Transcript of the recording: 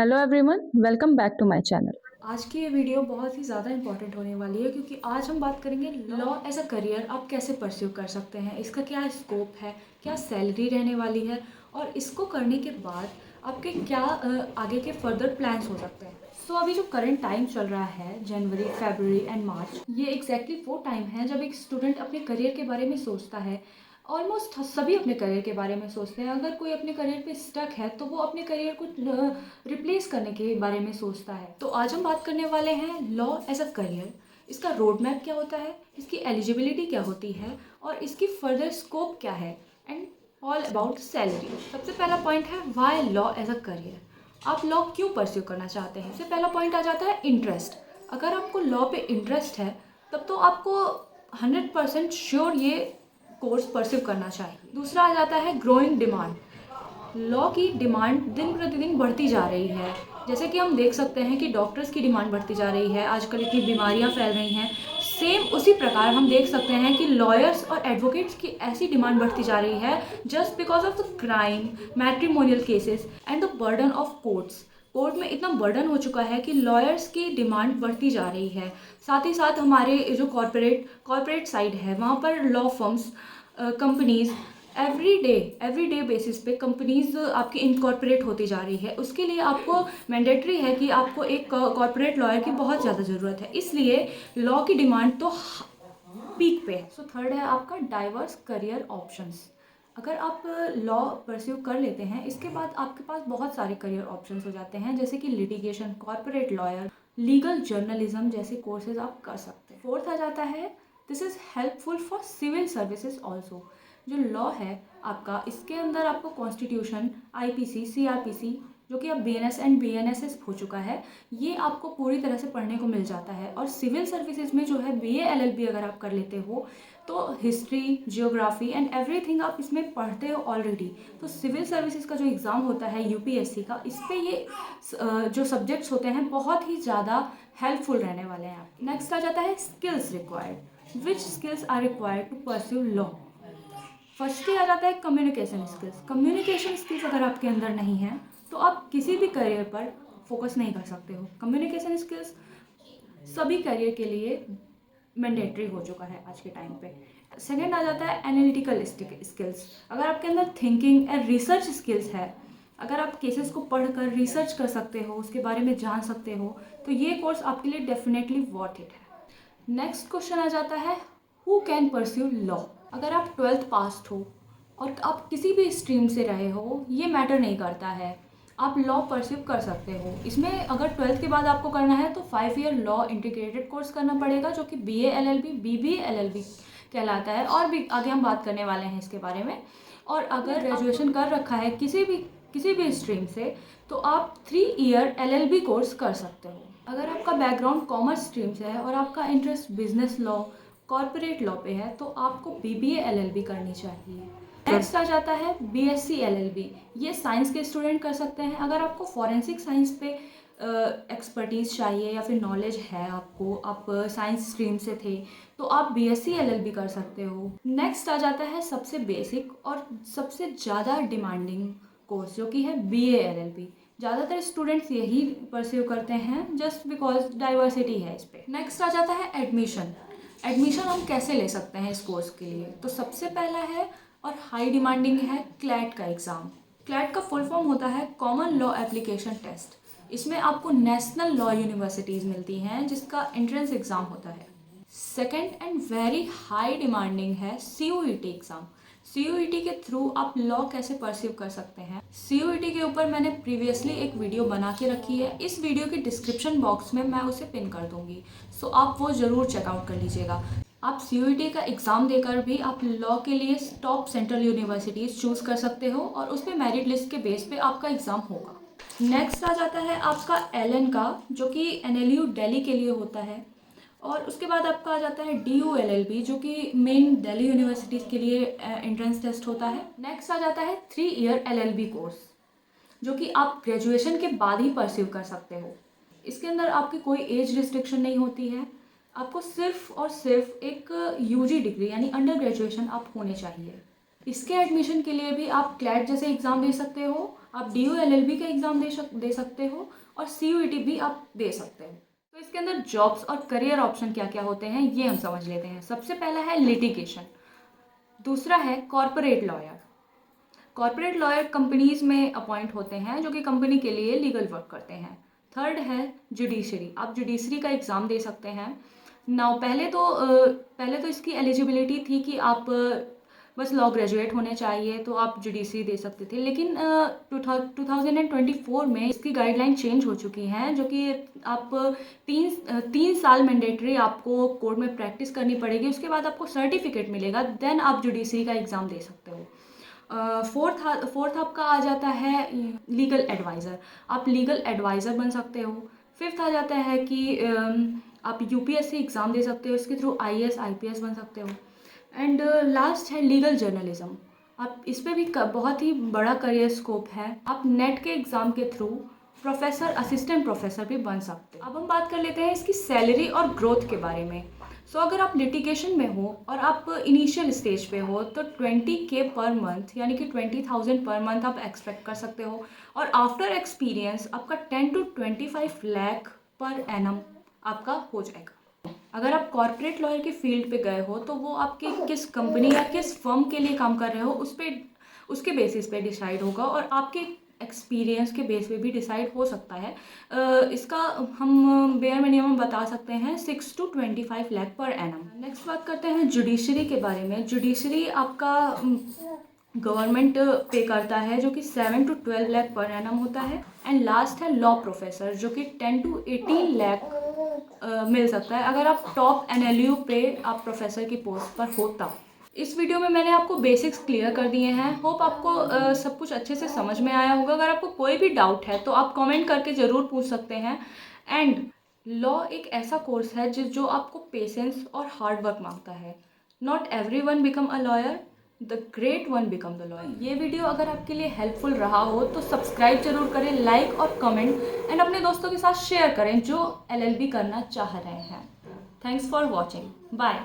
Hello everyone, welcome back to my channel. आज की ये वीडियो बहुत ही ज़्यादा इंपॉर्टेंट होने वाली है क्योंकि आज हम बात करेंगे लॉ एज अ करियर आप कैसे परस्यू कर सकते हैं, इसका क्या स्कोप है, क्या सैलरी रहने वाली है और इसको करने के बाद आपके क्या आगे के फर्दर प्लान्स हो सकते हैं। सो अभी जो करंट टाइम चल रहा है जनवरी, फरवरी एंड मार्च, ये एग्जैक्टली वो टाइम है जब एक स्टूडेंट अपने करियर के बारे में सोचता है। ऑलमोस्ट सभी अपने करियर के बारे में सोचते हैं। अगर कोई अपने करियर पे स्टक है तो वो अपने करियर को रिप्लेस करने के बारे में सोचता है। तो आज हम बात करने वाले हैं लॉ एज अ करियर। इसका रोड मैप क्या होता है, इसकी एलिजिबिलिटी क्या होती है और इसकी फर्दर स्कोप क्या है एंड ऑल अबाउट सैलरी। सबसे पहला पॉइंट है why law as a career. आप लॉ क्यों परस्यू करना चाहते हैं। सबसे पहला पॉइंट आ जाता है इंटरेस्ट। अगर आपको लॉ पे इंटरेस्ट है तब तो आपको 100% श्योर ये कोर्स परस्यू करना चाहिए। दूसरा आ जाता है ग्रोइंग डिमांड। लॉ की डिमांड दिन प्रतिदिन बढ़ती जा रही है। जैसे कि हम देख सकते हैं कि डॉक्टर्स की डिमांड बढ़ती जा रही है, आजकल इतनी बीमारियां फैल रही हैं। सेम उसी प्रकार हम देख सकते हैं कि लॉयर्स और एडवोकेट्स की ऐसी डिमांड बढ़ती जा रही है just because of the crime, matrimonial cases and the burden of courts. Court में इतना बर्डन हो चुका है कि लॉयर्स की डिमांड बढ़ती जा रही है। साथ ही साथ हमारे जो कॉरपोरेट साइड है वहाँ पर law firms, companies every day basis पे कंपनीज आपकी इनकॉर्पोरेट होती जा रही है। उसके लिए आपको मैंडेटरी है कि आपको एक कॉर्पोरेट लॉयर की बहुत ज़्यादा ज़रूरत है, इसलिए लॉ की डिमांड तो पीक पे है। सो थर्ड है आपका डाइवर्स करियर ऑप्शंस। अगर आप लॉ परस्यू कर लेते हैं इसके बाद आपके पास बहुत सारे करियर ऑप्शंस हो जाते हैं, जैसे कि litigation, corporate lawyer, legal journalism जैसे कोर्सेज आप कर सकते हैं। फोर्थ आ जाता है this is helpful for civil services also. जो लॉ है आपका, इसके अंदर आपको कॉन्स्टिट्यूशन, आईपीसी, सीआरपीसी, जो कि अब बीएनएस एंड बीएनएसएस हो चुका है, ये आपको पूरी तरह से पढ़ने को मिल जाता है। और सिविल सर्विसेज में जो है बीए एलएलबी अगर आप कर लेते हो तो हिस्ट्री, जियोग्राफी एंड एवरीथिंग आप इसमें पढ़ते हो ऑलरेडी। तो सिविल सर्विसेज का जो एग्ज़ाम होता है यूपीएससी का, इस पे ये जो सब्जेक्ट्स होते हैं बहुत ही ज़्यादा हेल्पफुल रहने वाले हैं। नेक्स्ट आ जाता है skills required. Which skills are required to pursue law. Firstly आ जाता है कम्युनिकेशन स्किल्स। कम्युनिकेशन स्किल्स अगर आपके अंदर नहीं है तो आप किसी भी करियर पर फोकस नहीं कर सकते हो। कम्युनिकेशन स्किल्स सभी करियर के लिए मैंडेटरी हो चुका है आज के टाइम पे। सेकेंड आ जाता है एनालिटिकल स्किल्स। अगर आपके अंदर थिंकिंग एंड रिसर्च स्किल्स है, अगर आप केसेस को पढ़कर रिसर्च कर सकते हो, उसके बारे में जान सकते हो, तो ये कोर्स आपके लिए डेफिनेटली वर्थ इट है। नेक्स्ट क्वेश्चन आ जाता है हु कैन परस्यू लॉ। अगर आप 12th पास हो और आप किसी भी स्ट्रीम से रहे हो, ये मैटर नहीं करता है, आप लॉ परस्यू कर सकते हो। इसमें अगर 12th के बाद आपको करना है तो 5 ईयर लॉ इंटीग्रेटेड कोर्स करना पड़ेगा, जो कि बीए एलएलबी, बीबीए एलएलबी कहलाता है। और भी आगे हम बात करने वाले हैं इसके बारे में। और अगर ग्रेजुएशन कर रखा है किसी भी स्ट्रीम से तो आप 3 ईयर एलएलबी कोर्स कर सकते हो। अगर आपका बैकग्राउंड कॉमर्स स्ट्रीम से है और आपका interest business law, corporate law पे है, तो आपको बीबीए एलएलबी करनी चाहिए। नेक्स्ट आ जाता है बीएससी एलएलबी। ये साइंस के स्टूडेंट कर सकते हैं। अगर आपको फॉरेंसिक साइंस पे एक्सपर्टीज़ चाहिए या फिर नॉलेज है आपको, आप साइंस स्ट्रीम से थे, तो आप बीएससी एलएलबी कर सकते हो। नेक्स्ट आ जाता है सबसे बेसिक और सबसे ज़्यादा डिमांडिंग कोर्स, जो कि है बीए एलएलबी। ज़्यादातर स्टूडेंट्स यही परस्यू करते हैं जस्ट बिकॉज डाइवर्सिटी है इस पर। नेक्स्ट आ जाता है एडमिशन। एडमिशन हम कैसे ले सकते हैं इस कोर्स के लिए। तो सबसे पहला है और हाई डिमांडिंग है क्लैट का एग्ज़ाम। क्लैट का फुल फॉर्म होता है कॉमन लॉ एप्लीकेशन टेस्ट। इसमें आपको नेशनल लॉ यूनिवर्सिटीज़ मिलती हैं जिसका एंट्रेंस एग्ज़ाम होता है। Second and very high demanding है सीयूईटी एग्ज़ाम। सीयूईटी के थ्रू आप लॉ कैसे परस्यू कर सकते हैं, सीयूईटी के ऊपर मैंने प्रीवियसली एक वीडियो बना के रखी है। इस वीडियो के डिस्क्रिप्शन बॉक्स में मैं उसे पिन कर दूंगी, सो आप वो ज़रूर चेकआउट कर लीजिएगा। आप सीयूईटी का एग्ज़ाम देकर भी आप लॉ के लिए टॉप सेंट्रल यूनिवर्सिटीज़ चूज़ कर सकते हो और उस पर मेरिट लिस्ट के बेस पे आपका एग्ज़ाम होगा। नेक्स्ट आ जाता है आपका एलएन का, जो कि एनएलयू दिल्ली के लिए होता है। और उसके बाद आपका आ जाता है DU LLB, जो कि मेन दिल्ली यूनिवर्सिटीज़ के लिए एंट्रेंस टेस्ट होता है। नेक्स्ट आ जाता है 3 ईयर LLB कोर्स, जो कि आप ग्रेजुएशन के बाद ही परस्यू कर सकते हो। इसके अंदर आपकी कोई एज रिस्ट्रिक्शन नहीं होती है। आपको सिर्फ और सिर्फ एक यूजी डिग्री यानी अंडर ग्रेजुएशन आप होने चाहिए। इसके एडमिशन के लिए भी आप क्लैट जैसे एग्ज़ाम दे सकते हो आप DU LLB का एग्ज़ाम दे सकते हो और CUET भी आप दे सकते हो। तो इसके अंदर जॉब्स और करियर ऑप्शन क्या क्या होते हैं ये हम समझ लेते हैं। सबसे पहला है लिटिगेशन, दूसरा है corporate lawyer. Corporate lawyer companies में अपॉइंट होते हैं जो कि कंपनी के लिए लीगल वर्क करते हैं। थर्ड है जुडिशरी, आप जुडिशरी का एग्ज़ाम दे सकते हैं। नाउ पहले तो इसकी एलिजिबिलिटी थी कि आप बस लॉ ग्रेजुएट होने चाहिए तो आप जुडिशरी दे सकते थे, लेकिन 2024 में इसकी गाइडलाइन चेंज हो चुकी हैं जो कि आप 3 साल मैंडेटरी आपको कोर्ट में प्रैक्टिस करनी पड़ेगी, उसके बाद आपको सर्टिफिकेट मिलेगा, देन आप जुडिशरी का एग्ज़ाम दे सकते हो। फोर्थ आपका आ जाता है लीगल एडवाइज़र, आप लीगल एडवाइज़र बन सकते हो। फिफ्थ आ जाता है कि आप UPSC एग्ज़ाम दे सकते हो, इसके थ्रू IAS IPS बन सकते हो। एंड लास्ट है लीगल जर्नलिज्म, आप इस पर भी बहुत ही बड़ा करियर स्कोप है, आप नेट के एग्ज़ाम के थ्रू प्रोफेसर, असिस्टेंट प्रोफेसर भी बन सकते हैं। अब हम बात कर लेते हैं इसकी सैलरी और ग्रोथ के बारे में। अगर आप लिटिगेशन में हो और आप इनिशियल स्टेज पे हो तो 20K पर मंथ यानी कि 20,000 पर मंथ आप एक्सपेक्ट कर सकते हो, और आफ्टर एक्सपीरियंस आपका 10 to 25 लाख पर एनम आपका हो जाएगा। अगर आप कॉर्पोरेट लॉयर के फील्ड पे गए हो तो वो आपके किस कंपनी या किस फर्म के लिए काम कर रहे हो उसके बेसिस पे डिसाइड होगा, और आपके एक्सपीरियंस के बेस पे भी डिसाइड हो सकता है। इसका हम बेयर मिनिमम बता सकते हैं 6 to 25 lakh per annum. Next बात करते हैं जुडिशरी के बारे में। जुडिशरी आपका गवर्नमेंट पे करता है जो कि 7 to 12 लाख पर एनम होता है। एंड लास्ट है लॉ प्रोफेसर जो कि 10 to 18 लाख मिल सकता है अगर आप टॉप NLU पे आप प्रोफेसर की पोस्ट पर हो तब। इस वीडियो में मैंने आपको बेसिक्स क्लियर कर दिए हैं। होप आपको सब कुछ अच्छे से समझ में आया होगा। अगर आपको कोई भी डाउट है तो आप कमेंट करके ज़रूर पूछ सकते हैं। एंड लॉ एक ऐसा कोर्स है जो आपको पेशेंस और हार्ड वर्क मांगता है। Not everyone become a lawyer, the great one become the lawyer. ये वीडियो अगर आपके लिए हेल्पफुल रहा हो तो सब्सक्राइब जरूर करें, लाइक और कमेंट, एंड अपने दोस्तों के साथ शेयर करें जो LLB करना चाह रहे हैं। Thanks for watching, bye.